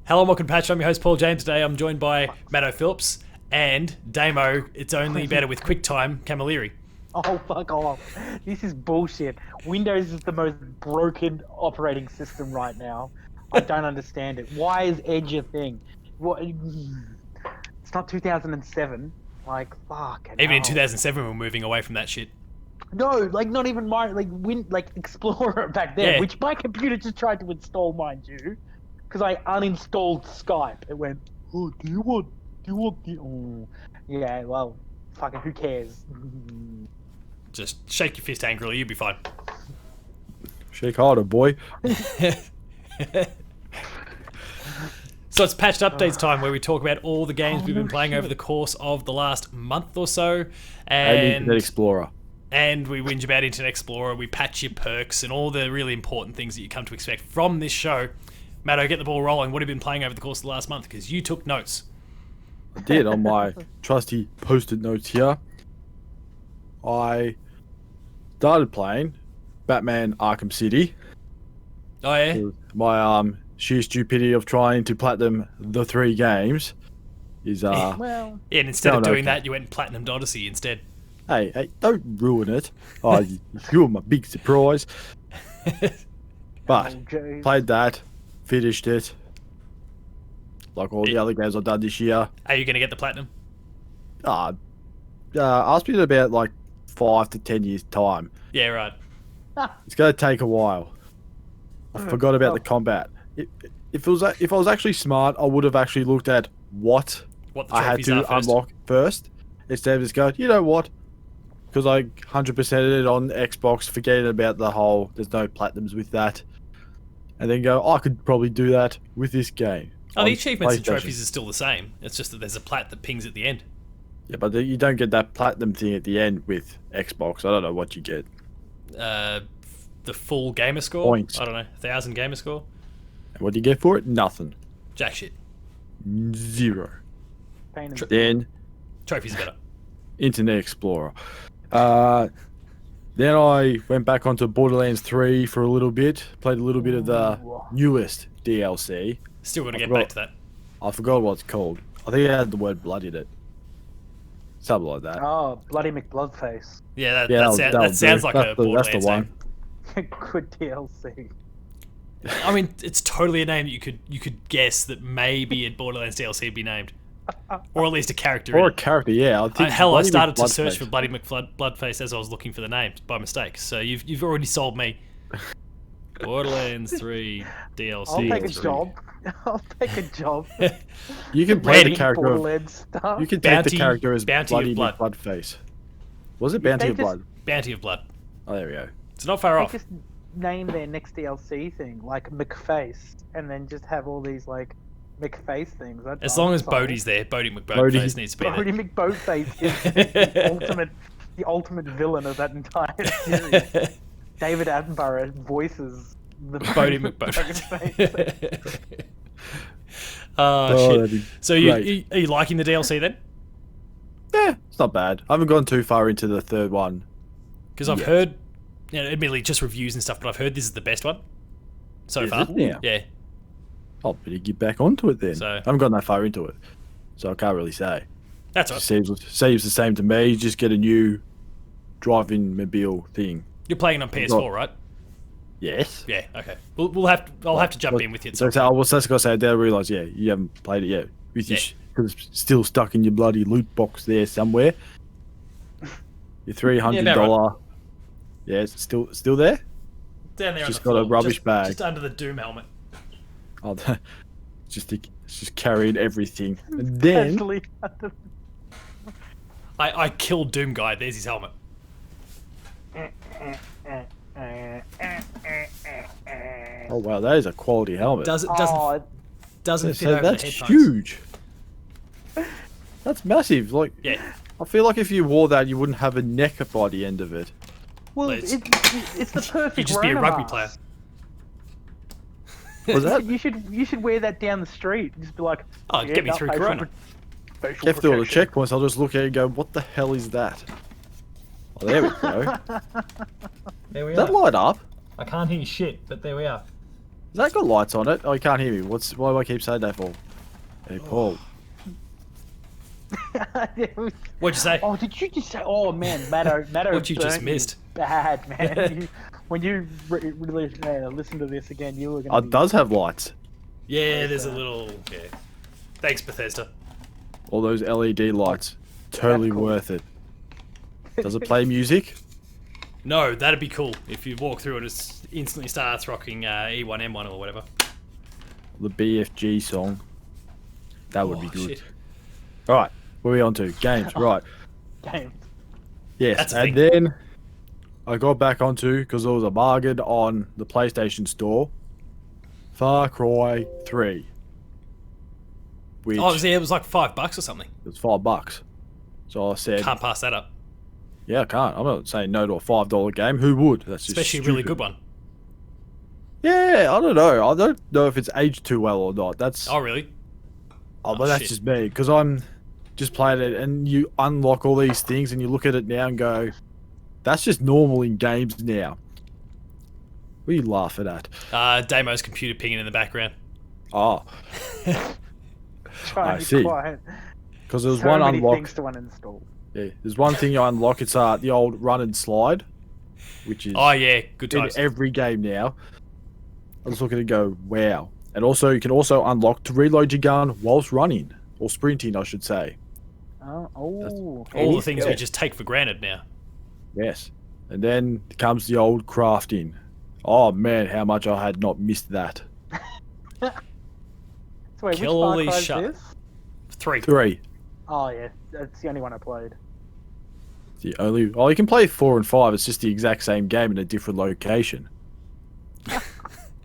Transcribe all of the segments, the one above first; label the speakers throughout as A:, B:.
A: Hello and welcome to Patch. I'm your host Paul James. Today I'm joined by Matto Phillips and Damo. It's only better with QuickTime Camilleri.
B: Oh, fuck off. This is bullshit. Windows is the most broken operating system right now. I don't understand it. Why is Edge a thing? What? It's not 2007. Like, fuck.
A: Even in 2007 we were moving away from that shit.
B: No, like not even my like Explorer back then,
A: Yeah.
B: which my computer just tried to install, mind you, because I uninstalled Skype. It went, oh, do you want the? Oh, yeah. Well, fucking who cares?
A: Just shake your fist angrily, you'll be fine.
C: Shake harder, boy.
A: So it's Patched Updates time, where we talk about all the games we've been playing over the course of the last month or so,
C: And
A: and
C: Internet Explorer.
A: we whinge about Internet Explorer, we patch your perks and all the really important things that you come to expect from this show. Matto, get the ball rolling. What have you been playing over the course of the last month? Because you took notes.
C: I did on my trusty post-it notes here. I started playing Batman Arkham City.
A: Oh yeah?
C: My sheer stupidity of trying to platinum the 3 games is
B: Well,
A: Yeah, and instead of
C: No,
A: doing
C: okay.
A: that, you went and platinumed Odyssey instead.
C: hey, don't ruin it. Oh, you're my big surprise. But
B: oh, jeez.
C: played that, finished it. Like all the other games I've done this year.
A: Are you going to get the platinum?
C: I'll spend about like 5 to 10 years time.
A: Yeah, right.
C: It's gonna take a while. I forgot about the combat. If I was actually smart, I would have actually looked at what
A: What the
C: I had
A: trophies are
C: to
A: first.
C: unlock first, instead of just going, you know what? Because I 100%ed it on Xbox, forgetting about the whole there's no platinums with that, and then go, I could probably do that with this game.
A: Oh,
C: on
A: the achievements and
C: PlayStation.
A: trophies are still the same. It's just that there's a plat that pings at the end.
C: Yeah, but you don't get that platinum thing at the end with Xbox. I don't know what you get.
A: The full gamer score?
C: Points.
A: I don't know. 1,000 gamer score?
C: And what do you get for it? Nothing.
A: Jack shit.
C: 0.
B: Pain in the-
C: Then
A: Trophies are better.
C: Internet Explorer. Then I went back onto Borderlands 3 for a little bit. Played a little bit of the newest DLC.
A: Still got to get
C: forgot.
A: back to that.
C: I forgot what it's called. I think it had the word blood in it. Something like that.
B: Oh, bloody McBloodface.
A: Yeah,
C: that'll
A: that sounds
C: do.
A: like
C: That's
A: a
C: the
A: Borderlands
C: one.
A: name.
B: Good DLC.
A: I mean, it's totally a name that you could guess that maybe a Borderlands DLC would be named. Or at least a character in
C: Or a
A: it.
C: character, yeah. I think
A: I
C: Bloody
A: started to
C: McBloodface.
A: search for Bloody McBloodface as I was looking for the names by mistake. So you've already sold me. Borderlands 3 DLC.
B: I'll take a
C: 3.
B: job. I'll take a job.
C: You can play the
A: Ready?
C: character of,
B: Borderlands stuff.
C: you can take
A: Bounty-
C: the character as
A: Bounty
C: Bloody
A: of Blood.
C: McBloodface. Was it Bounty
B: They
C: of
B: just-
C: Blood?
A: Bounty of Blood.
C: Oh, there we go.
A: It's not far
B: They
A: off.
B: just name their next DLC thing like McFace, and then just have all these like McFace things.
A: As long as Bodhi's there, Bodhi McBoatface
C: Bodhi.
A: needs to be
B: Bodhi
A: there.
B: McBoatface is the ultimate villain of that entire series. David Attenborough voices the
A: Bodhi McBoatface.
B: McBoatface.
A: Oh,
C: that'd
A: shit.
C: be
A: So
C: great.
A: are you liking the DLC then?
C: Yeah, it's not bad. I haven't gone too far into the third one.
A: Because I've
C: Yeah.
A: heard, admittedly just reviews and stuff, but I've heard this is the best one so
C: Is
A: far.
C: it now?
A: Yeah.
C: I'll better get back onto it then.
A: So-
C: I haven't gone that far into it, so I can't really say.
A: That's
C: It
A: right.
C: seems the same to me. You just get a new driving mobile thing.
A: You're playing on PS4, right?
C: Yes.
A: Yeah. Okay. I'll have to jump in with you. At some
C: So I was just gonna say, I realised, yeah, you haven't played it yet. With your, because it's still stuck in your bloody loot box there somewhere. Your $300. Yeah, it's still there.
A: Down there on
C: just
A: the
C: got a
A: floor,
C: rubbish bag.
A: just under the Doom helmet.
C: Oh, it's just carrying everything. And then
B: Actually,
A: I killed Doom guy. There's his helmet.
C: oh wow, that is a quality helmet.
A: Doesn't
B: oh,
A: fit
C: So
A: over
C: that's
A: the headphones.
C: huge. That's massive. Like,
A: Yeah.
C: I feel like if you wore that, you wouldn't have a neck by the end of it.
B: well,
A: Let's-
B: it's the perfect.
A: You'd just be a rugby
B: Rona
A: player.
B: mask.
C: Was that?
B: You should wear that down the street. Just be like,
A: Oh, get me through Corona.
B: Facial
C: After all the
B: protection.
C: checkpoints, I'll just look at it and go, "What the hell is that?" Oh, there we go.
A: There we
C: Does that light up?
A: I can't hear shit, but there we are.
C: that got lights on it? Oh, you can't hear me. Why do I keep saying that for? Hey, Paul.
A: What'd you say?
B: Oh, did you just say? Oh man, Matto.
A: What you just
B: burnt me
A: missed?
B: Bad man. When you really listen to this again, you were
C: Oh,
B: gonna.
C: it does have lights.
A: Yeah, there's a little. Yeah. Thanks, Bethesda.
C: All those LED lights. Totally
B: cool.
C: worth it. Does it play music?
A: No, that'd be cool if you walk through it. It instantly starts rocking E1M1 or whatever.
C: The BFG song. That would be good.
A: Shit.
C: Alright, what are we on to? Games, right.
B: Games.
C: Yes,
A: That's a
C: and
A: thing.
C: then I got back onto, because there was a bargain on the PlayStation Store, Far Cry 3. Which
A: Oh, it was like $5 or something.
C: was $5. So I said,
A: Can't pass that up.
C: yeah, I can't. I'm not saying no to a $5 game. Who would? That's just
A: Especially a really
C: stupid.
A: good one.
C: Yeah, I don't know. I don't know if it's aged too well or not. That's
A: Oh, really?
C: but that's
A: shit.
C: just me, because I'm just playing it, and you unlock all these things, and you look at it now and go, that's just normal in games now. What are you laughing at?
A: Damo's computer pinging in the background.
C: Oh,
B: Trying
C: I
B: to
C: see.
B: be quiet.
C: because there's
B: So
C: one
B: many
C: unlock.
B: things to uninstall.
C: Yeah, there's one thing you unlock. It's the old run and slide, which is
A: Oh, yeah. Good
C: in
A: times.
C: every game now. I was looking to go, wow. And also, you can also unlock to reload your gun whilst running, or sprinting, I should say.
B: Oh.
A: All
C: Any
A: the things we
C: skill.
A: just take for granted now.
C: Yes. And then comes the old crafting. Oh man, how much I had not missed that.
B: So wait,
A: Kill all
B: which
A: these
B: Far Cry
A: shut-
B: is this?
A: 3.
C: 3.
B: Oh yeah, that's the only one I played.
C: The only. Oh, you can play 4 and 5. It's just the exact same game in a different location.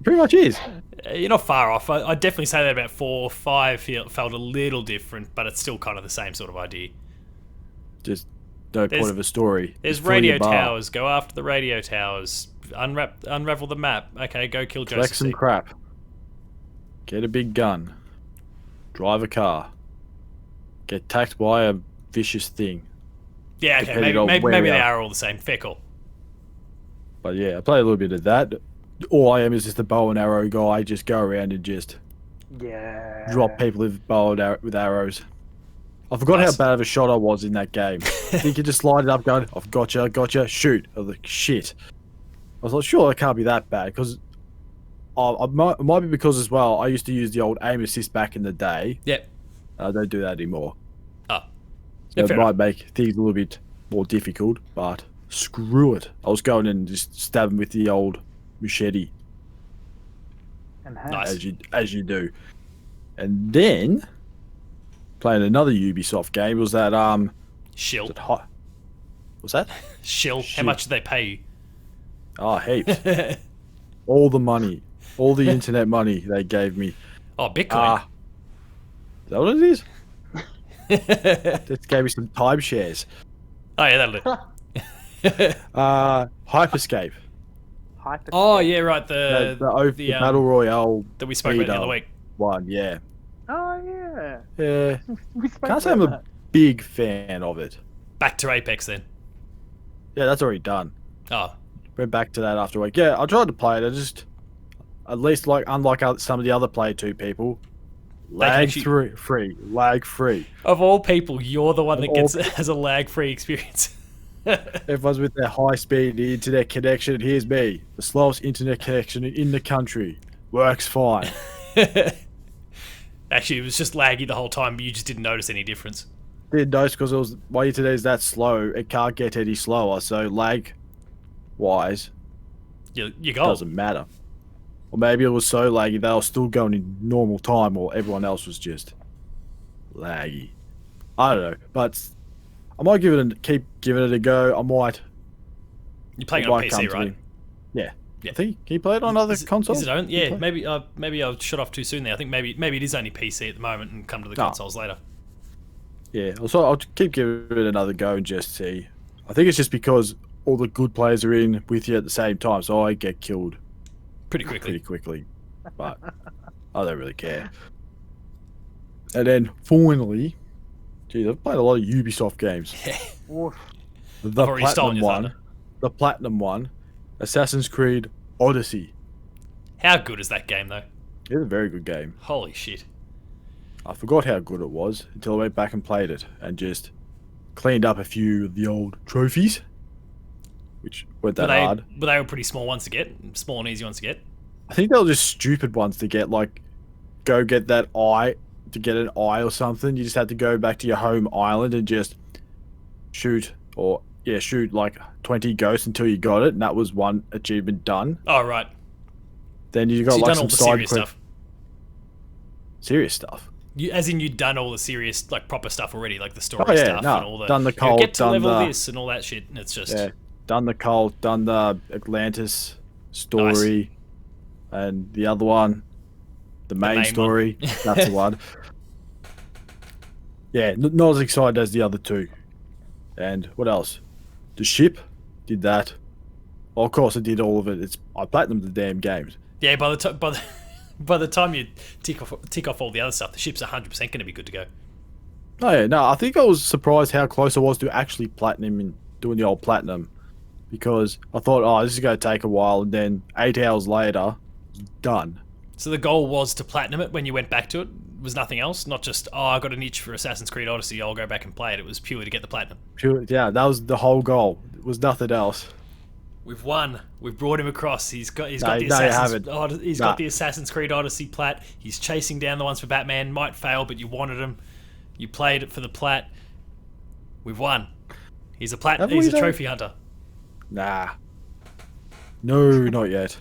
C: Pretty much is.
A: You're not far off. I'd definitely say that about 4. 5 felt a little different, but it's still kind of the same sort of idea.
C: Just no
A: There's-
C: point of a story.
A: There's
C: Just fill your
A: radio
C: bar.
A: towers. Go after the radio towers. Unravel the map. Okay, go kill
C: Collect
A: Joseph.
C: some crap. Get a big gun. Drive a car. Get attacked by a vicious thing.
A: Yeah, okay,
C: depending on where
A: maybe
C: we
A: they
C: are.
A: are all the same. Fair call.
C: But yeah, I play a little bit of that. All I am is just a bow and arrow guy. Just go around and just
B: Yeah.
C: drop people with with arrows. I forgot
A: Nice.
C: how bad of a shot I was in that game. You could just slide it up, going, "I've gotcha, shoot!" I was like, "Shit!" I was like, "Sure, it can't be that bad," because it might be because as well. I used to use the old aim assist back in the day.
A: Yep.
C: I don't do that anymore.
A: Oh.
C: So
A: Yeah,
C: it
A: fair
C: might make things a little bit more difficult, but screw it. I was going in and just stabbing with the old machete.
B: And
A: Nice.
C: as you do. And then playing another Ubisoft game was that
A: Shill.
C: what's that?
A: Shill. How
C: Shit.
A: much did they pay
C: Oh, heaps.
A: you?
C: All the money. All the internet money they gave me.
A: Oh, Bitcoin.
C: Is that what it is? Just gave me some timeshares.
A: Oh, yeah, that'll do.
C: Hyperscape.
B: Hyper.
A: Oh, yeah, right.
C: The
A: the
C: Battle Royale
A: that we spoke about the
C: Speedo
A: other week.
C: one, yeah.
B: Oh yeah.
C: Yeah.
B: We spoke
C: Can't say I'm
B: about
C: a big fan of it.
A: Back to Apex then.
C: Yeah, that's already done.
A: Oh,
C: Went back to that after a week. Yeah, I tried to play it. I just, at least like unlike some of the other Play 2 people, lag
A: actually-
C: lag free.
A: of all people, you're the one that
C: Of
A: gets
C: all-
A: has a lag-free experience.
C: Everyone's with their high-speed internet connection. Here's me, the slowest internet connection in the country. Works fine.
A: Actually, it was just laggy the whole time, but you just didn't notice any difference.
C: Didn't notice because it was my internet's that slow. It can't get any slower. So lag-wise,
A: You go.
C: doesn't matter. Or maybe it was so laggy they were still going in normal time, or everyone else was just laggy. I don't know, but I might keep giving it a go. I might.
A: You're playing
C: it
A: it on
C: might come
A: PC,
C: to
A: right?
C: me. Yeah.
A: Yeah.
C: I think can you play it on other consoles?
A: Is it own? Yeah,
C: Can you play-
A: maybe I shut off too soon there. I think maybe it is only PC at the moment and come to the
C: Oh.
A: consoles later.
C: Yeah. So I'll keep giving it another go and just see. I think it's just because all the good players are in with you at the same time, so I get killed
A: Pretty quickly.
C: pretty quickly. But I don't really care. And then finally, geez, I've played a lot of Ubisoft games.
B: Oof.
C: The
A: I've already stolen
C: platinum
A: your
C: one,
A: thunder.
C: the platinum one, Assassin's Creed Odyssey.
A: How good is that game, though?
C: It's a very good game.
A: Holy shit.
C: I forgot how good it was until I went back and played it and just cleaned up a few of the old trophies, which weren't that hard.
A: But they were pretty small ones to get, small and easy ones to get.
C: I think they were just stupid ones to get, like, go get that eye, to get an eye or something. You just had to go back to your home island and just shoot like 20 ghosts until you got it, and that was one achievement done.
A: Oh, right.
C: Then you got
A: So you've
C: like
A: done
C: some
A: all the
C: side
A: serious
C: quest.
A: stuff.
C: Serious stuff.
A: As in you'd done all the serious, like, proper stuff already, like the story
C: Oh, yeah,
A: stuff
C: no,
A: and all the...
C: done the cult,
A: get to
C: done
A: level
C: the-
A: this and all that shit, and it's just...
C: Yeah, done the cult, done the Atlantis story, and the other one, the main
A: main
C: story. That's the one. Yeah, not as excited as the other two. And what else? The ship, did that. Well, of course, I did all of it. I platinumed the damn games.
A: Yeah, by the time you tick off all the other stuff, the ship's 100% going to be good to go.
C: Oh yeah, no, I think I was surprised how close I was to actually platinum and doing the old platinum, because I thought, oh, this is going to take a while, and then 8 hours later, done.
A: So the goal was to platinum it when you went back to it? Was nothing else? Not just, oh, I got an itch for Assassin's Creed Odyssey, I'll go back and play it. It was purely to get the platinum.
C: Yeah, that was the whole goal. It was nothing else.
A: We've won. We've brought him across. He's got the Assassin's Creed Odyssey plat. He's chasing down the ones for Batman. Might fail, but you wanted him. You played it for the plat. We've won. He's a trophy hunter.
C: Nah. No, not yet.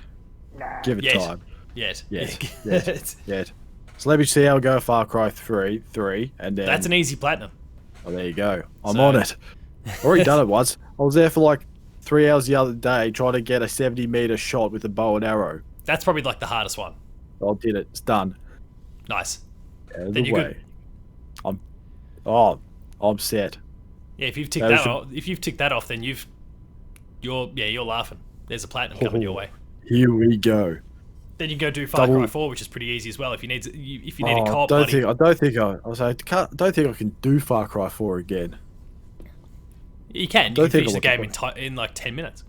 B: Nah.
C: Give it
A: Yet.
C: time.
A: Yet.
C: Yet. So let me see how we go Far Cry 3, and then...
A: That's an easy platinum.
C: Oh, there you go. I'm on it. Already done it once. I was there for like 3 hours the other day trying to get a 70-meter shot with a bow and arrow.
A: That's probably like the hardest one.
C: I did it. It's done.
A: Nice.
C: Then you're good. I'm set.
A: Yeah, if you've ticked that off, then you're laughing. There's a platinum coming your way.
C: Here we go.
A: Then you can go do Far Cry 4, which is pretty easy as well. If you need a co-op buddy.
C: I don't think I can do Far Cry 4 again.
A: You can. You can finish the game in like 10 minutes.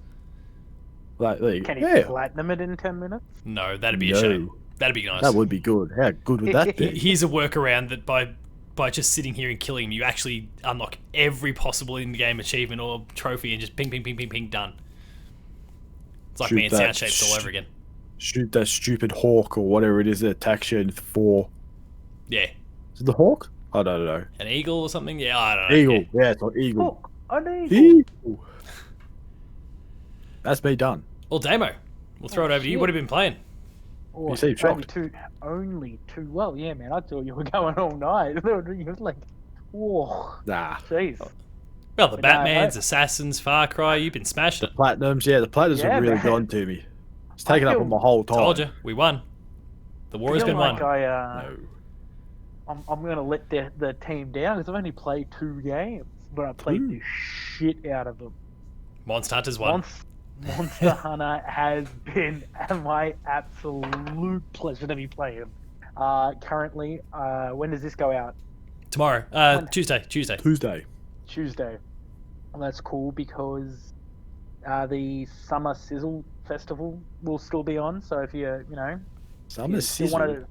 B: Can you platinum it in 10 minutes?
A: No, that'd be a shame. That'd be nice.
C: That would be good. How good would that be?
A: Here's a workaround that by just sitting here and killing him, you actually unlock every possible in-game achievement or trophy and just ping, ping, ping, ping, ping, done. It's like me and Sound Shapes all over again.
C: Shoot that stupid hawk or whatever it is that attacks you in 4.
A: Yeah.
C: Is it the hawk? I don't know.
A: An eagle or something? Yeah, I don't know.
C: Eagle. Yeah, it's an eagle.
B: Look, an eagle.
C: That's me done.
A: Well, Damo, we'll throw it over to you. What have you been playing?
B: Oh,
C: You seem shocked.
B: Only two. Well, yeah, man. I thought you were going all night. You was like, whoa.
C: Nah.
B: Jeez.
A: Well, the Batmans, Assassins, Far Cry, you've been smashing it.
C: Platinums, the platinums have really gone to me. It's taken up on my whole time.
A: Told you, we won. The war has been won.
C: No.
B: I'm going to let the team down because I've only played 2 games, but I played the shit out of them.
A: Monster Hunter's won.
B: Monster Hunter has been my absolute pleasure to be playing. Currently, when does this go out?
A: Tomorrow. Tuesday.
C: Tuesday.
B: Well, that's cool because the Summer Sizzle Festival will still be on. So if you
C: Summer Sizzle?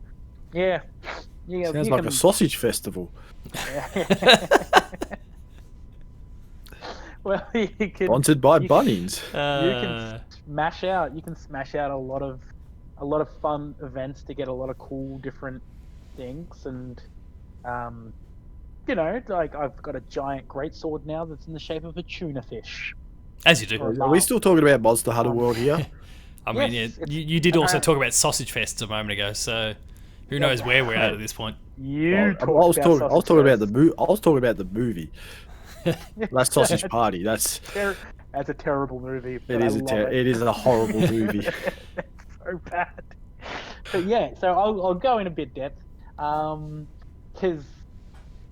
B: Yeah.
C: Sounds like a sausage festival.
B: Well, you can.
C: Sponsored by Bunnings.
B: You can smash out a lot of fun events to get a lot of cool different things, and like I've got a giant greatsword now that's in the shape of a tuna fish.
A: As you do.
C: Are we still talking about Monster Hunter World here?
A: I mean,
B: yes,
A: you did also talk about Sausage Fests a moment ago, so who knows where we're at this point.
C: I was talking about the movie. That's Sausage Party. That's
B: a terrible movie.
C: It is a horrible movie.
B: It's so bad. But yeah, so I'll go in a bit depth, because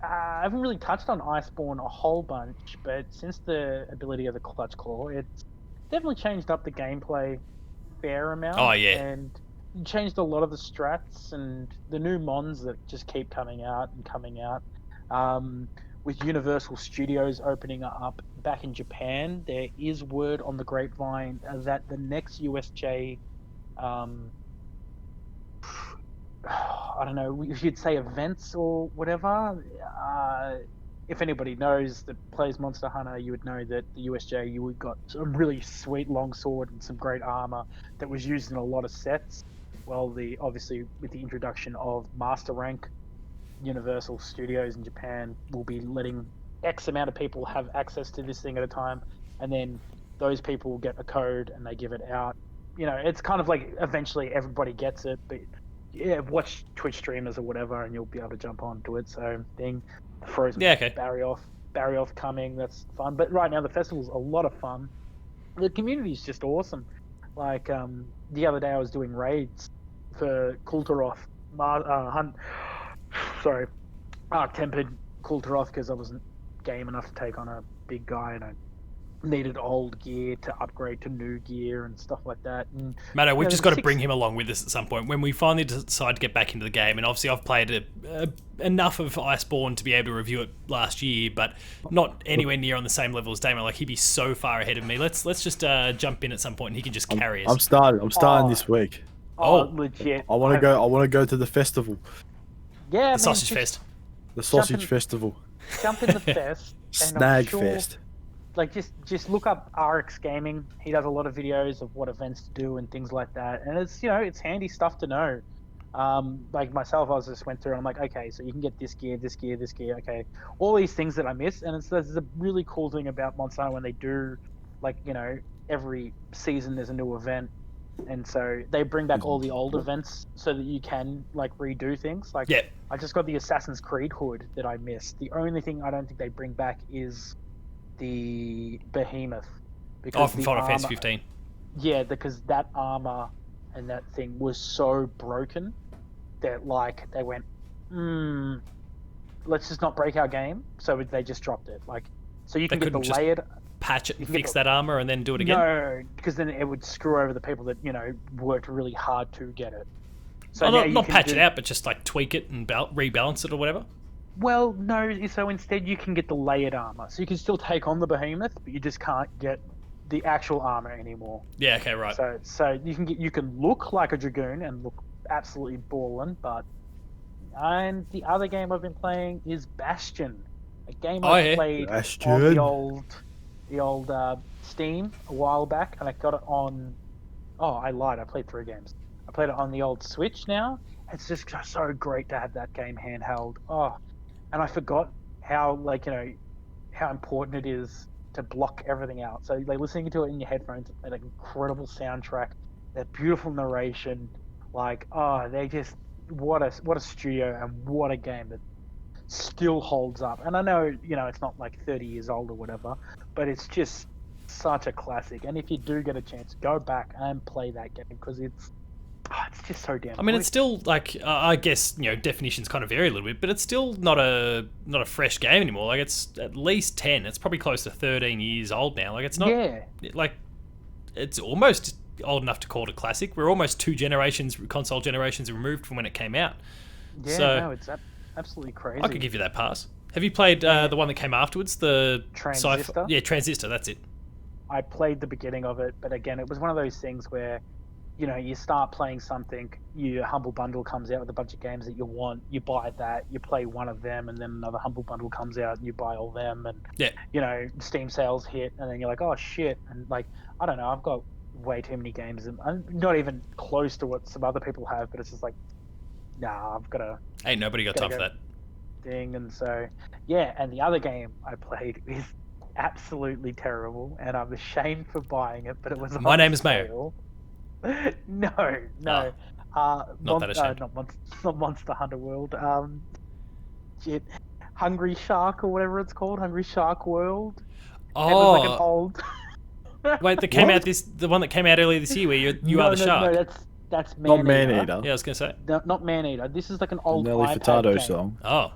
B: I haven't really touched on Iceborne a whole bunch, but since the ability of the Clutch Claw, it's definitely changed up the gameplay fair amount.
A: Oh yeah.
B: And changed a lot of the strats and the new mons that just keep coming out. With Universal Studios opening up back in Japan, there is word on the grapevine that the next USJ I don't know, if you'd say events or whatever. If anybody knows that plays Monster Hunter, you would know that the USJ, you got some really sweet long sword and some great armor that was used in a lot of sets. Well, obviously with the introduction of Master Rank, Universal Studios in Japan will be letting X amount of people have access to this thing at a time, and then those people get a code and they give it out. It's kind of like eventually everybody gets it, but yeah, watch Twitch streamers or whatever, and you'll be able to jump onto it. So Frozen Barrioth coming, that's fun. But right now the festival's a lot of fun. The community's just awesome. Like the other day I was doing raids for Kulturoth, Tempered Kulturoth, because I wasn't game enough to take on a big guy, and I needed old gear to upgrade to new gear and stuff like that. And
A: Matto, we've just got to bring him along with us at some point when we finally decide to get back into the game. And obviously I've played enough of Iceborne to be able to review it last year, but not anywhere near on the same level as Damo. Like, he'd be so far ahead of me. Let's just jump in at some point and he can just carry us.
C: I'm starting this week.
B: Legit.
C: I want to go to the festival.
B: Yeah,
A: the sausage fest.
C: The sausage festival.
B: Jump in the fest.
C: Snag fest.
B: Like, just look up RX Gaming. He does a lot of videos of what events to do and things like that, and it's handy stuff to know. Like myself, I just went through and I'm like, okay, so you can get this gear, okay, all these things that I miss. And there's a really cool thing about Monster Hunter when they do, like, every season there's a new event, and so they bring back all the old events so that you can, like, redo things. Like,
A: yeah.
B: I just got the Assassin's Creed hood that I missed. The only thing I don't think they bring back is the Behemoth.
A: From Final Fantasy 15.
B: Yeah, because that armor and that thing was so broken that, like, they went, let's just not break our game. So they just dropped it. Like, so you can get the layered...
A: patch it and fix that armor and then do it again?
B: No, because then it would screw over the people that, worked really hard to get it. So
A: not patch it out, but just, like, tweak it and rebalance it or whatever?
B: Well, no, so instead you can get the layered armor. So you can still take on the Behemoth, but you just can't get the actual armor anymore.
A: Yeah, okay, right.
B: So you can look like a Dragoon and look absolutely ballin', and the other game I've been playing is Bastion. A game I played on the old Steam a while back, and I got it on... Oh, I lied, I played 3 games. I played it on the old Switch now. It's just so great to have that game handheld. Oh, and I forgot how, like, how important it is to block everything out. So, like, listening to it in your headphones, that incredible soundtrack, that beautiful narration, like, they just... What a studio and what a game that still holds up. And I know, it's not like 30 years old or whatever, but it's just such a classic. And if you do get a chance, go back and play that game, because it's just so damn good.
A: It's still, like, I guess, definitions kind of vary a little bit, but it's still not a fresh game anymore. Like, it's at least 10. It's probably close to 13 years old now. Like, it's not... Yeah. Like, it's almost old enough to call it a classic. We're almost 2 console generations removed from when it came out.
B: Yeah, so, it's absolutely crazy.
A: I could give you that pass. Have you played the one that came afterwards? The
B: Transistor?
A: Yeah, Transistor, that's it.
B: I played the beginning of it, but again, it was one of those things where, you start playing something, your Humble Bundle comes out with a bunch of games that you want, you buy that, you play one of them, and then another Humble Bundle comes out and you buy all them, and, Steam sales hit, and then you're like, oh shit, and, like, I don't know, I've got way too many games, and I'm not even close to what some other people have, but it's just like, nah, I've got to...
A: Ain't nobody got time for that.
B: Thing, and so, yeah, and the other game I played is absolutely terrible, and I'm ashamed for buying it, but it was
A: My Name is Mayo.
B: No.
A: Not that ashamed.
B: Not Monster Hunter World. Hungry Shark or whatever it's called, Hungry Shark World.
A: Oh,
B: it was like an old.
A: Wait, the one that came out earlier this year, where you are the shark.
B: No, that's Man
C: not Man Eater.
A: Yeah, I was gonna say.
B: No, not Man Eater. This is like an old
C: Nelly
B: iPad
C: Furtado
B: game.
C: song.
A: Oh.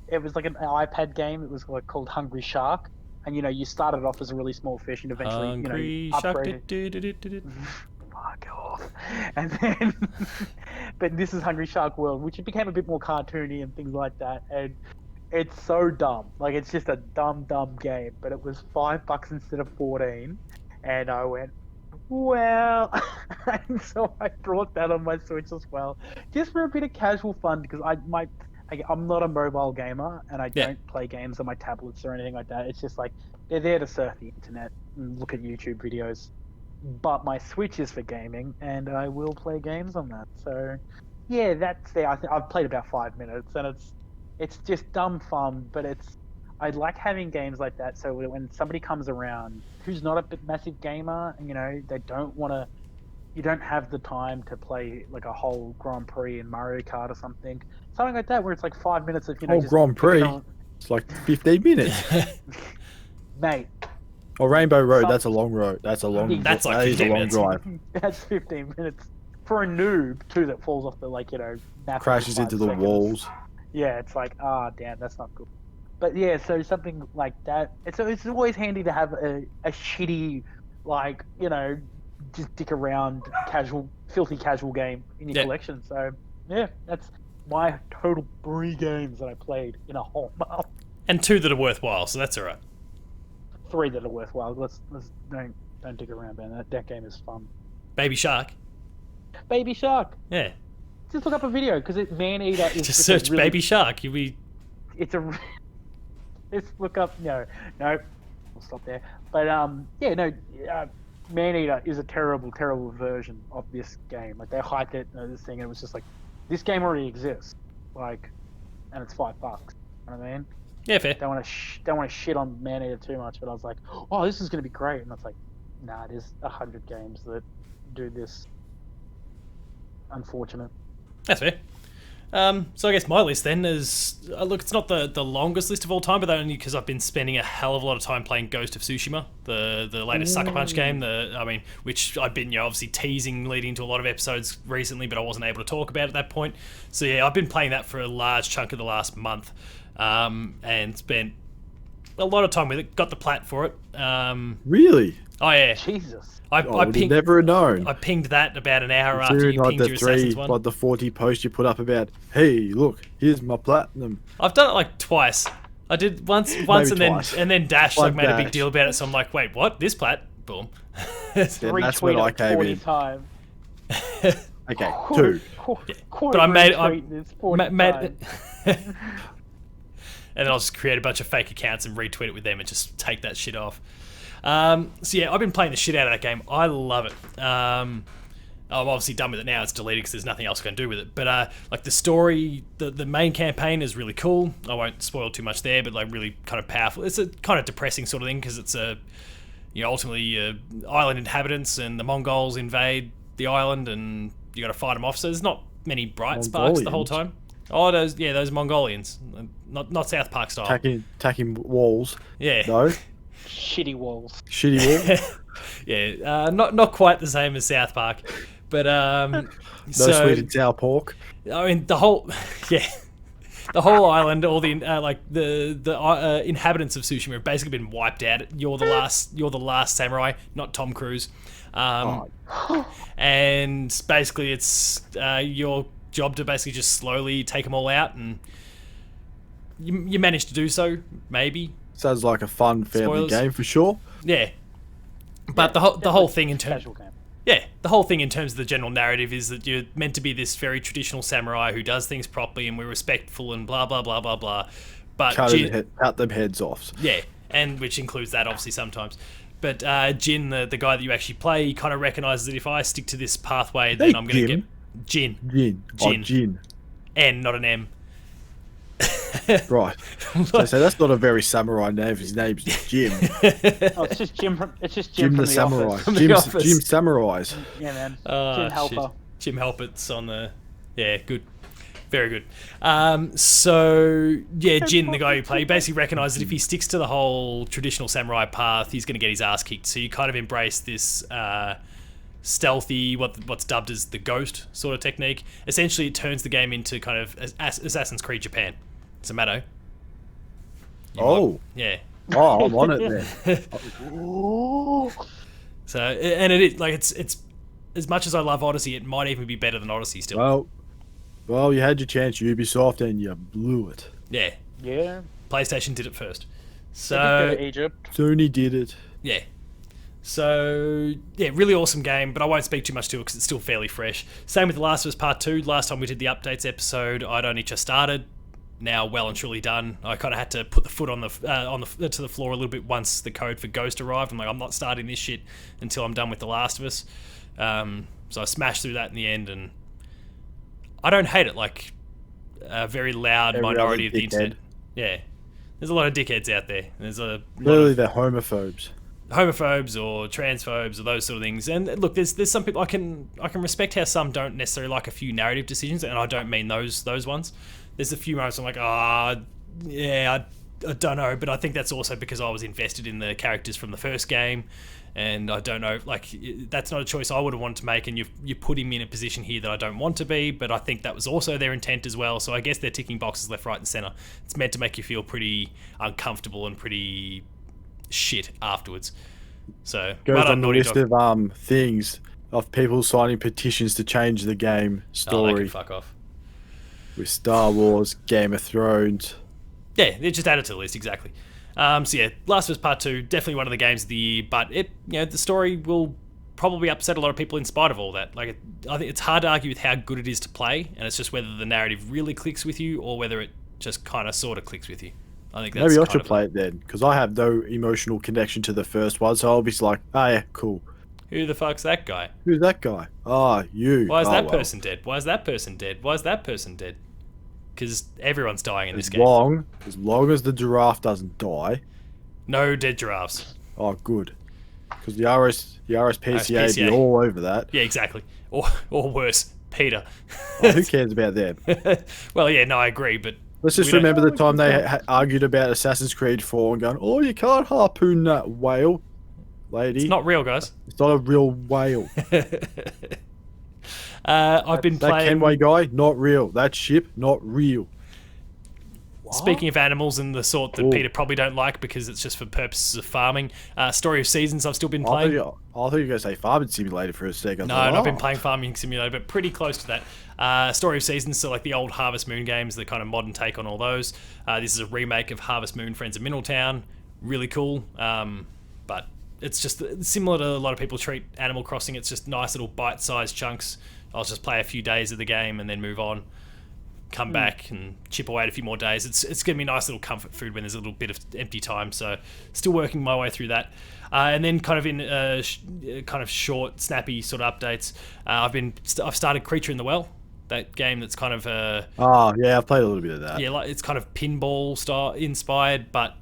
B: It was like an iPad game. It was like called Hungry Shark, and you started off as a really small fish, and eventually
A: Hungry
B: upgraded. Fuck off. And then, but this is Hungry Shark World, which it became a bit more cartoony and things like that, and it's so dumb. Like, it's just a dumb game. But it was $5 instead of 14, and I went, Well, and so I brought that on my Switch as well, just for a bit of casual fun because I'm not a mobile gamer and I don't play games on my tablets or anything like that. It's just like they're there to surf the internet and look at YouTube videos. But my Switch is for gaming, and I will play games on that. So, yeah, that's there. I've played about 5 minutes, and it's just dumb fun. But I like having games like that. So when somebody comes around who's not a massive gamer, and they don't want to, you don't have the time to play like a whole Grand Prix in Mario Kart or something like that, where it's like 5 minutes of just
C: Grand Prix. It's like 15 minutes,
B: mate.
C: Or Rainbow Road, that's a long road. That's like 15 minutes. Drive.
B: That's 15 minutes for a noob too that falls off the
C: crashes into the walls.
B: Yeah, it's like damn, that's not good. But yeah, so something like that. It's always handy to have a shitty just dick around filthy casual game in your collection. So yeah, that's my total 3 games that I played in a whole month.
A: And 2 that are worthwhile, so that's alright.
B: 3 that are worthwhile. Let's don't dig around, man. That game is fun.
A: Baby Shark.
B: Baby Shark.
A: Yeah.
B: Just look up a video because Man-Eater is
A: just search Baby Shark. You'll be.
B: Let's look up. No, we'll stop there. But Man-Eater is a terrible, terrible version of this game. Like they hyped it, this thing, and it was just like, this game already exists, and it's $5. You know what I mean?
A: Yeah, fair.
B: Don't want to shit on Man-Eater too much, but I was like, oh, this is gonna be great, and it's like, nah, there's 100 games that do this. Unfortunate.
A: That's fair. So I guess my list then is look, it's not the longest list of all time, but only because I've been spending a hell of a lot of time playing Ghost of Tsushima, the latest Sucker Punch game. Which I've been obviously teasing leading into a lot of episodes recently, but I wasn't able to talk about at that point. So yeah, I've been playing that for a large chunk of the last month, and spent a lot of time with it. Got the plat for it.
C: Really?
A: Oh yeah.
B: Jesus.
A: I
C: pinged, never known.
A: I pinged that about an hour after you pinged your Assassin's one.
C: Like the 40 posts you put up about, hey, look, here's my platinum.
A: I've done it like twice. I did once and then Dash made a big deal about it. So I'm like, wait, what? This plat? Boom.
C: That's when I came in.
B: Times.
C: Okay, 2.
A: But I made and then I'll just create a bunch of fake accounts and retweet it with them and just take that shit off. So yeah, I've been playing the shit out of that game. I love it. I'm obviously done with it now. It's deleted because there's nothing else I can do with it. But like the story, the main campaign is really cool. I won't spoil too much there, but like really kind of powerful. It's a kind of depressing sort of thing because it's ultimately island inhabitants and the Mongols invade the island and you got to fight them off. So there's not many bright sparks the whole time. Oh, those Mongolians, not South Park style.
C: Attacking walls.
A: Yeah.
C: No.
B: Shitty walls.
A: Yeah, not quite the same as South Park, but
C: no sweet and sour pork.
A: I mean the whole island, all the inhabitants of Tsushima have basically been wiped out. You're the last samurai, not Tom Cruise, and basically it's your job to basically just slowly take them all out, and you manage to do so, maybe.
C: Sounds like a fun family game for sure.
A: Yeah, but the whole thing in terms, the whole thing in terms of the general narrative is that you're meant to be this very traditional samurai who does things properly and we're respectful and blah blah blah blah blah. But
C: cut them heads off.
A: Yeah, and which includes that obviously sometimes. But Jin, the guy that you actually play, he kind of recognizes that if I stick to this pathway, then I'm going to get Jin, N, not an M.
C: Right. So that's not a very samurai name. His name's Jim.
B: It's just Jim from the
C: Samurai.
B: Office.
C: Jim Samurais.
B: Yeah, man. Jim Helper.
A: Shit. Jim Helper's on the... Yeah, good. Very good. So, yeah, Jin, the guy who plays, he basically recognises that if he sticks to the whole traditional samurai path, he's going to get his ass kicked. So you kind of embrace this stealthy, what's dubbed as the ghost sort of technique. Essentially, it turns the game into kind of Assassin's Creed Japan. So, Matto. Yeah.
C: Oh, I'm on it then.
A: So, and it is like it's as much as I love Odyssey, it might even be better than Odyssey still.
C: Well, you had your chance, Ubisoft, and you blew it.
B: Yeah.
A: PlayStation did it first. So
B: Egypt.
C: Sony did it.
A: Yeah. So, yeah, really awesome game, but I won't speak too much to it because it's still fairly fresh. Same with The Last of Us Part 2. Last time we did the updates episode, I'd only just started. Now well and truly done. I kind of had to put the foot on the to the floor a little bit once the code for Ghost arrived. I'm like, I'm not starting this shit until I'm done with The Last of Us. So I smashed through that in the end, and I don't hate it. Like a very loud minority of the internet. Yeah, there's a lot of dickheads out there. There's
C: Clearly they're homophobes
A: or transphobes or those sort of things. And look, there's some people I can respect how some don't necessarily like a few narrative decisions, and I don't mean those ones. There's a few moments I'm like, yeah, I don't know, but I think that's also because I was invested in the characters from the first game, and I don't know, like that's not a choice I would have wanted to make, and you put him in a position here that I don't want to be, but I think that was also their intent as well. So I guess they're ticking boxes left, right, and center. It's meant to make you feel pretty uncomfortable and pretty shit afterwards. So
C: goes on the list of things of people signing petitions to change the game story.
A: Oh, they can fuck off.
C: With Star Wars, Game of Thrones.
A: Yeah, they just added to the list, exactly. So yeah, Last of Us Part 2, definitely one of the games of the year, but the story will probably upset a lot of people in spite of all that. Like, I think it's hard to argue with how good it is to play, and it's just whether the narrative really clicks with you or whether it just kind of sort of clicks with you. I think that's
C: maybe I should play it then, because I have no emotional connection to the first one, so I'll be like, oh yeah, cool.
A: Who the fuck's that guy?
C: Who's that guy? Ah, you.
A: Why is that person dead? Why is that person dead? Why is that person dead? Because everyone's dying in this game.
C: As long as the giraffe doesn't die.
A: No dead giraffes.
C: Oh, good. Because the RSPCA be all over that.
A: Yeah, exactly. Or worse, Peter.
C: Oh, who cares about them?
A: Well, yeah, no, I agree, but...
C: Let's just remember the time they argued about Assassin's Creed 4 and going, oh, you can't harpoon that whale, lady. It's
A: not real, guys.
C: It's not a real whale.
A: I've been playing...
C: That Kenway guy, not real. That ship, not real.
B: What?
A: Speaking of animals and the sort that Peter probably don't like because it's just for purposes of farming, Story of Seasons I've still been playing.
C: I thought you were going to say Farming Simulator for a second.
A: No, I've been playing Farming Simulator, but pretty close to that. Story of Seasons, so like the old Harvest Moon games, the kind of modern take on all those. This is a remake of Harvest Moon, Friends of Middletown. Really cool, but it's just similar to a lot of people treat Animal Crossing. It's just nice little bite-sized chunks. I'll just play a few days of the game and then move on. Come back and chip away at a few more days. It's going to be nice little comfort food when there's a little bit of empty time. So still working my way through that. And then kind of in kind of short, snappy sort of updates, I've started Creature in the Well, that game that's kind of
C: oh yeah, I've played a little bit of that.
A: Yeah, like it's kind of pinball style inspired, but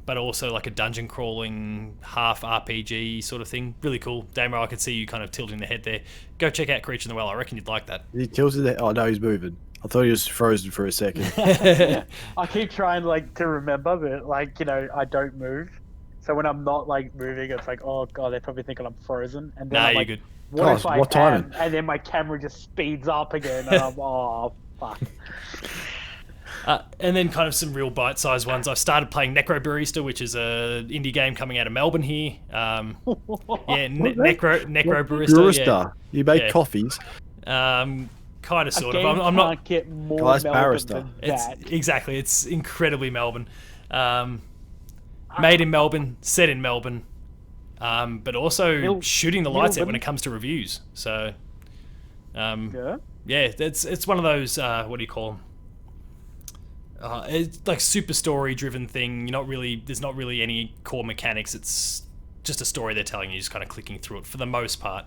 A: also like a dungeon crawling half RPG sort of thing. Really cool. Damo, I could see you kind of tilting the head there. Go check out Creature in the Well. I reckon you'd like that.
C: He tilted the head. Oh no, he's moving. I thought he was frozen for a second.
B: I keep trying to remember, but I don't move. So when I'm not moving, it's like, oh god, they're probably thinking I'm frozen. And then
A: you're good.
B: What if I am? And then my camera just speeds up again, and I'm oh fuck.
A: And then kind of some real bite-sized ones. I've started playing Necro Barista, which is a indie game coming out of Melbourne here. Necro Barista.
C: Yeah. You make coffees.
A: Kind of, sort of.
B: I'm not get more Melbourne than that.
A: Exactly. It's incredibly Melbourne. Made in Melbourne, set in Melbourne, but also shooting the lights out when it comes to reviews. So, it's one of those. What do you call them? It's like super story-driven thing. There's not really any core mechanics. It's just a story they're telling you, just kind of clicking through it for the most part.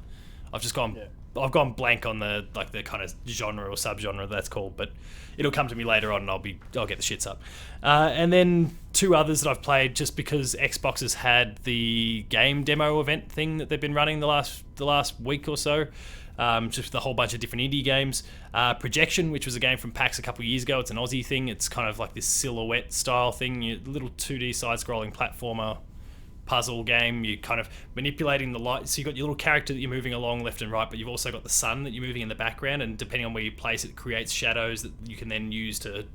A: I've gone blank on the kind of genre or subgenre that's called, but it'll come to me later on, and I'll get the shits up. And then two others that I've played just because Xbox has had the game demo event thing that they've been running the last week or so. Just with a whole bunch of different indie games. Projection, which was a game from PAX a couple of years ago. It's an Aussie thing. It's kind of like this silhouette style thing. Little 2D side-scrolling platformer puzzle game. You're kind of manipulating the light. So you've got your little character that you're moving along left and right, but you've also got the sun that you're moving in the background, and depending on where you place it, creates shadows that you can then use to...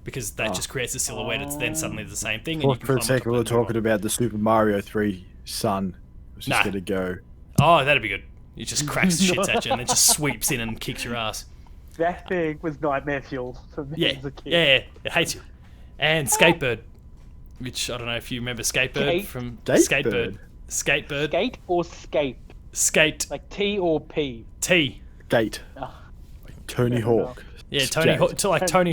A: Because that just creates a silhouette. It's then suddenly the same thing. And you can
C: for a second, we were talking about the Super Mario 3 sun. It's just going to go...
A: Oh, that'd be good. It just cracks the shits at you and then just sweeps in and kicks your ass.
B: That thing was nightmare fuel for me as a kid.
A: Yeah, it hates you. And Skatebird, which I don't know if you remember Skatebird from Skatebird. Skatebird.
B: Skate or scape?
A: Skate.
B: Like T or P?
A: T.
C: Gate.
B: Oh,
C: Like Tony Hawk.
A: Yeah, Tony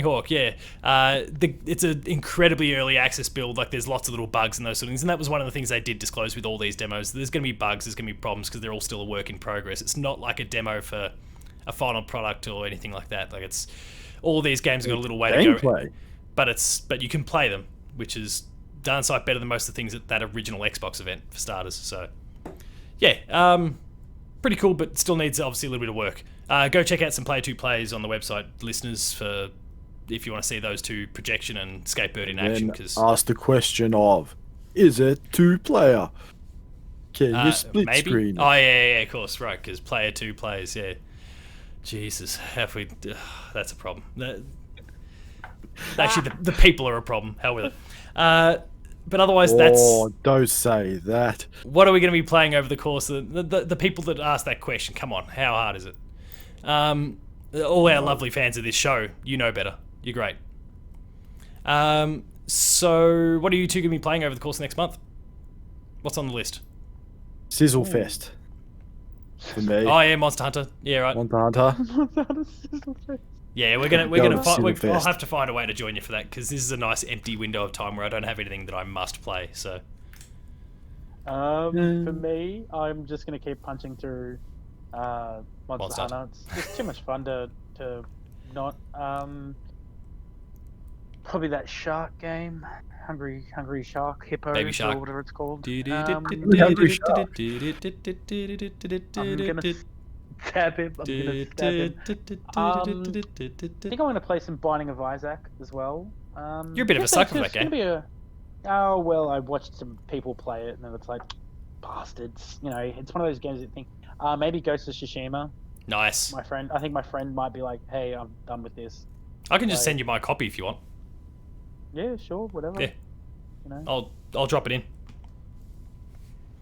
A: Hawk. Yeah, it's an incredibly early access build. Like, there's lots of little bugs and those sort of things, and that was one of the things they did disclose with all these demos. There's going to be bugs, there's going to be problems because they're all still a work in progress. It's not like a demo for a final product or anything like that. Like, it's all these games have got a little way to go, but you can play them, which is darn sight better than most of the things at that original Xbox event for starters. So, yeah, pretty cool, but still needs obviously a little bit of work. Go check out some Player 2 plays on the website, listeners, for if you want to see those two, Projection and Skatebird in action. Because
C: ask the question of, is it 2-player? Can you split
A: maybe?
C: screen?
A: Oh yeah, of course, right, because Player 2 plays, yeah. Jesus, have we... that's a problem. Actually, the people are a problem. Hell with it. But otherwise, that's...
C: Oh, don't say that.
A: What are we going to be playing over the course of... The people that asked that question, come on, how hard is it? All our lovely fans of this show, you know better. You're great. So, what are you two going to be playing over the course of next month? What's on the list?
C: Sizzle Fest. For me.
A: Oh yeah, Monster Hunter. Yeah, right.
C: Monster Hunter.
A: Yeah, we're gonna I'll have to find a way to join you for that, because this is a nice empty window of time where I don't have anything that I must play. So,
B: for me, I'm just gonna keep punching through Monster Hunter. It's just too much fun to not. Probably that shark game, Hungry Shark, Hippo,
A: Baby Shark,
B: or whatever it's called.
C: Hungry Shark.
B: I'm gonna stab him. I think I'm gonna play some Binding of Isaac as well.
A: You're a bit of a sucker for that game.
B: Oh well, I watched some people play it, and then it's like, bastards. You know, it's one of those games that you think, maybe Ghost of Tsushima.
A: Nice.
B: I think my friend might be like, hey, I'm done with this.
A: I can just send you my copy if you want.
B: Yeah, sure, whatever.
A: Yeah.
B: You know?
A: I'll drop it in.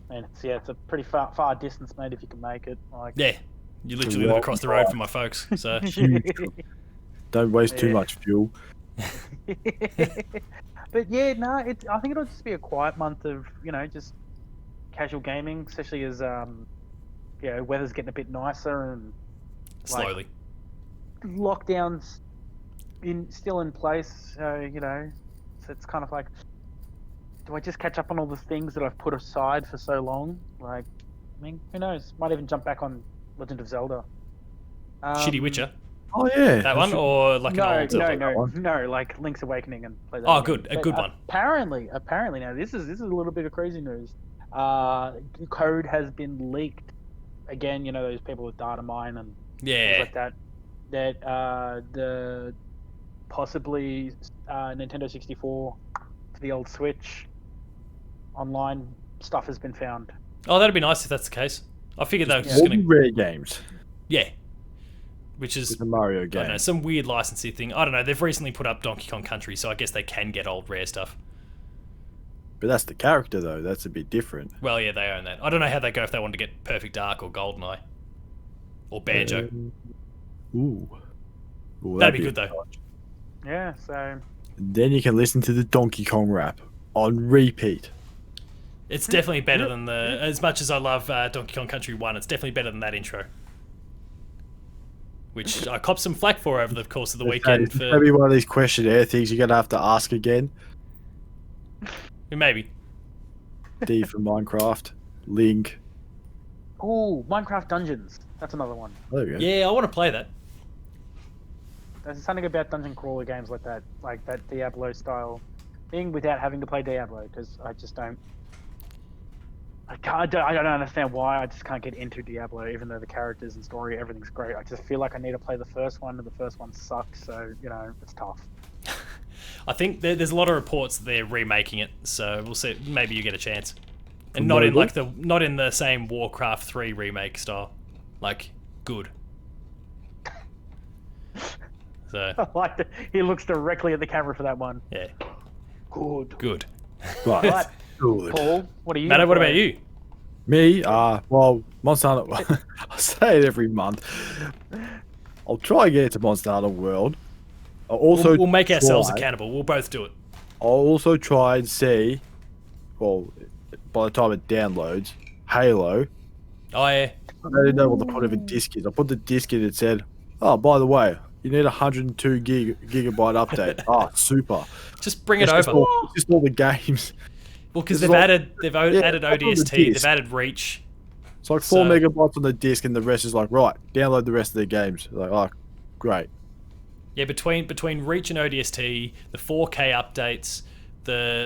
B: And it's a pretty far distance, mate, if you can make it. Like,
A: yeah, you literally live across the road from my folks, so
C: don't waste too much fuel.
B: But yeah, no, I think it'll just be a quiet month of, you know, just casual gaming, especially as weather's getting a bit nicer and
A: slowly
B: lockdowns still in place. So, you know, so it's kind of like, do I just catch up on all the things that I've put aside for so long? Like, I mean, who knows? Might even jump back on Legend of Zelda.
A: Shitty Witcher.
C: Oh yeah,
A: that one, or like an old Zelda?
B: No, like Link's Awakening and play that.
A: Oh, good, a good one.
B: Apparently, now this is a little bit of crazy news. Code has been leaked again. You know, those people with data mine and things like that. That the possibly Nintendo 64 for the old Switch online stuff has been found.
A: Oh, that'd be nice if that's the case. I figured they were just going to...
C: rare games.
A: Yeah. Which is...
C: the Mario game.
A: I don't know, some weird licensing thing. I don't know, they've recently put up Donkey Kong Country, so I guess they can get old rare stuff.
C: But that's the character, though. That's a bit different.
A: Well, yeah, they own that. I don't know how they go if they want to get Perfect Dark or GoldenEye. Or Banjo.
C: Ooh,
A: that'd be good, though.
B: Yeah, so...
C: Then you can listen to the Donkey Kong rap on repeat.
A: It's definitely better than the... As much as I love Donkey Kong Country 1, it's definitely better than that intro. Which I copped some flack for over the course of the weekend.
C: It's going to be one of these questionnaire things you're going to have to ask again.
A: Maybe.
C: D for Minecraft. Link.
B: Ooh, Minecraft Dungeons. That's another one.
C: There we go.
A: Yeah, I want to play that.
B: There's something about dungeon crawler games like that Diablo style thing, without having to play Diablo, because I just don't. I don't understand why I just can't get into Diablo, even though the characters and story, everything's great. I just feel like I need to play the first one, and the first one sucks, so, you know, it's tough.
A: I think there's a lot of reports that they're remaking it, so we'll see. Maybe you get a chance, and not in the same Warcraft 3 remake style, like good. So
B: I like that he looks directly at the camera for that one.
A: Yeah,
B: good.
C: Right.
B: Good. Paul, what are you?
A: Matt, what about you?
C: Me? Well, Monster Hunter. I say it every month. I'll try and get into Monster Hunter World.
A: We'll make ourselves accountable. We'll both do it.
C: I'll also try and see. Well, by the time it downloads, Halo.
A: Oh yeah.
C: I didn't know what the point of a disc is. I put the disc in and it said, "Oh, by the way, you need a 102 gigabyte update." Ah, super.
A: Just bring it
C: It's
A: over.
C: just all the games.
A: Well, because they've added ODST, they've added Reach.
C: It's like 4 megabytes on the disc, and the rest is like, right, download the rest of the games. Like, oh, great.
A: Yeah, between Reach and ODST, the 4K updates,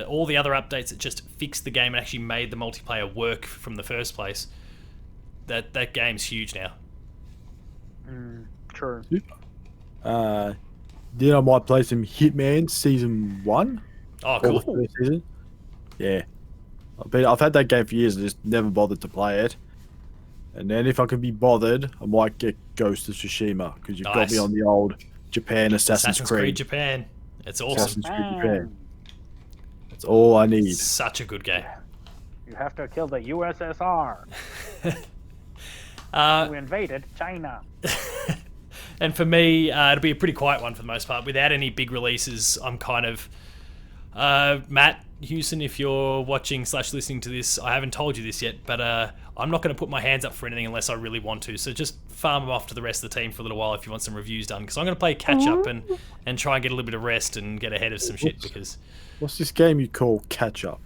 A: all the other updates that just fixed the game and actually made the multiplayer work from the first place. That game's huge now.
B: True.
C: Then I might play some Hitman Season 1.
A: Oh, cool.
C: First season. Yeah. I've had that game for years and just never bothered to play it. And then if I can be bothered, I might get Ghost of Tsushima, because you've got me on the old Japan Assassin's Creed.
A: Japan. It's awesome.
C: Assassin's Creed Japan. That's all I need.
A: Such a good game.
B: You have to kill the USSR. Who invaded China.
A: And for me, it'll be a pretty quiet one for the most part. Without any big releases, I'm kind of... Matt Hewson, if you're watching / listening to this, I haven't told you this yet, but I'm not going to put my hands up for anything unless I really want to. So just farm them off to the rest of the team for a little while if you want some reviews done. Because I'm going to play catch up and try and get a little bit of rest and get ahead of some shit. Because
C: what's this game you call catch up?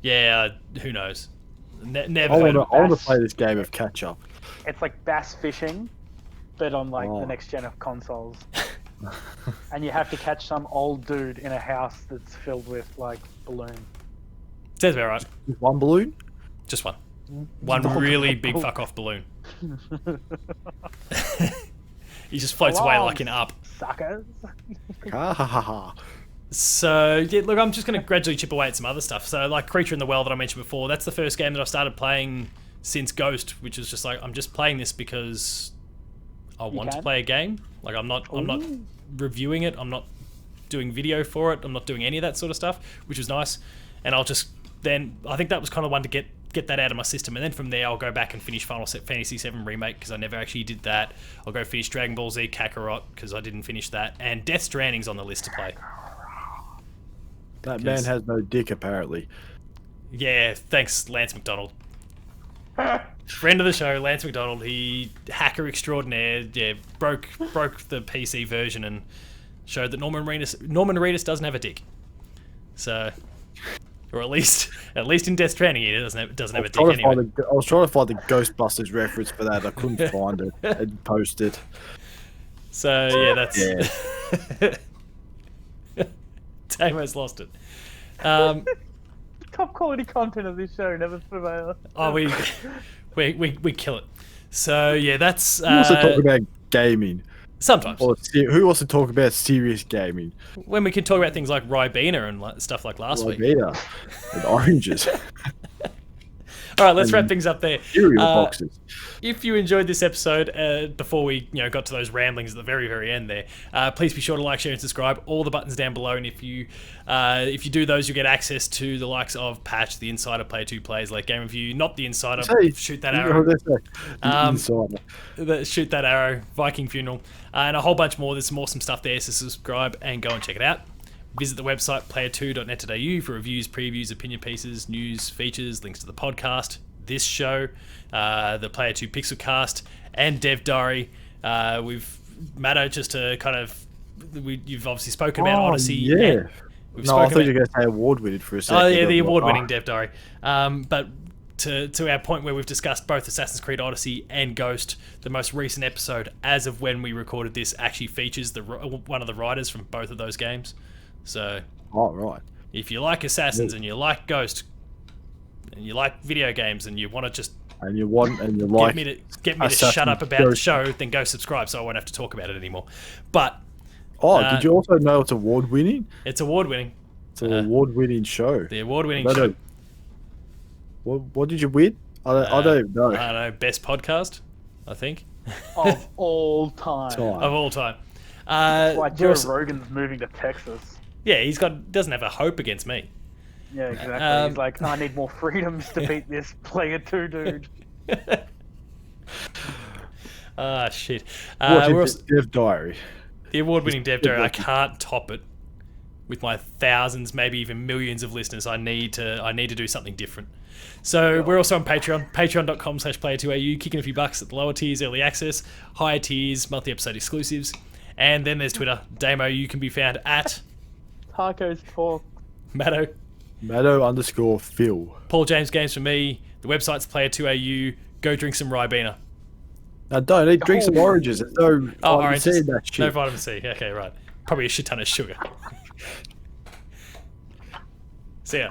A: Yeah, who knows? Never.
C: I want to play this game of catch up.
B: It's like bass fishing, but on like the next gen of consoles. And you have to catch some old dude in a house that's filled with like balloons.
A: Sounds about right.
C: One balloon?
A: Just one. One really big fuck off balloon. He just floats away like an up.
B: Suckers.
A: So yeah, look, I'm just going to gradually chip away at some other stuff. So like Creature in the Well that I mentioned before, that's the first game that I've started playing since Ghost, which is just like I'm just playing this because I want to play a game. Like I'm not reviewing it. I'm not doing video for it. I'm not doing any of that sort of stuff, which was nice. And I think that was kind of one to get that out of my system. And then from there, I'll go back and finish Final Fantasy VII Remake because I never actually did that. I'll go finish Dragon Ball Z Kakarot because I didn't finish that. And Death Stranding's on the list to play.
C: That man has no dick, apparently.
A: Yeah, thanks, Lance McDonald. Friend of the show, Lance McDonald. He hacker extraordinaire. Yeah, broke the PC version and showed that Norman Reedus doesn't have a dick. So, or at least in Death Stranding, he doesn't have a dick anyway.
C: I was trying to find the Ghostbusters reference for that. I couldn't find it. And post it.
A: So yeah, that's. Tamo's lost it.
B: Top quality content of this show never prevails.
A: Oh, we kill it. So yeah, that's.
C: Who wants to talk about gaming?
A: Sometimes.
C: Or who wants to talk about serious gaming?
A: When we can talk about things like Ribena and stuff like last week.
C: Ribena and oranges.
A: All right, let's wrap things up there.
C: Cereal boxes.
A: If you enjoyed this episode, before we got to those ramblings at the very, very end there, please be sure to like, share, and subscribe. All the buttons down below, and if you do those, you get access to the likes of Patch, the Insider, Player 2 Plays, like Game Review, not the Insider. Shoot that arrow. Shoot that arrow. Viking Funeral, and a whole bunch more. There's some awesome stuff there. So subscribe and go and check it out. Visit the website player2.net.au for reviews, previews, opinion pieces, news, features, links to the podcast, this show, the Player 2 Pixelcast, and Dev Diary. Matto, just to kind of, you've obviously spoken about Odyssey.
C: Yeah. I thought you were going to say award-winning for a second.
A: Oh yeah, the award-winning Dev Diary. But to our point where we've discussed both Assassin's Creed Odyssey and Ghost, the most recent episode, as of when we recorded this, actually features one of the writers from both of those games. So,
C: right.
A: If you like Assassins and you like Ghost and you like video games and you want to just get me to shut up about the show, then go subscribe so I won't have to talk about it anymore. But
C: did you also know it's award-winning?
A: It's award-winning.
C: It's an award-winning show.
A: The award-winning show.
C: What did you win? I don't know.
A: I don't know. Best podcast, I think.
B: Of all time.
A: Of all time.
B: Like Joe Rogan's moving to Texas.
A: Yeah, doesn't have a hope against me.
B: Yeah, exactly. He's like, I need more freedoms to beat this Player 2 dude.
A: Shit.
C: Dev Diary.
A: The award-winning Dev Diary. I can't top it. with my thousands, maybe even millions of listeners, I need to do something different. So we're also on Patreon, patreon.com/player2au, kicking a few bucks at the lower tiers, early access, higher tiers, monthly episode exclusives. And then there's Twitter. Damo, you can be found at
B: Tacos Talk.
A: Matto.
C: Matto_Phil.
A: Paul James Games for me. The website's player2au. Go drink some Ribena.
C: I don't need drink some oranges. There's no vitamin C in that shit.
A: No vitamin C. Okay, right. Probably a shit ton of sugar. See ya.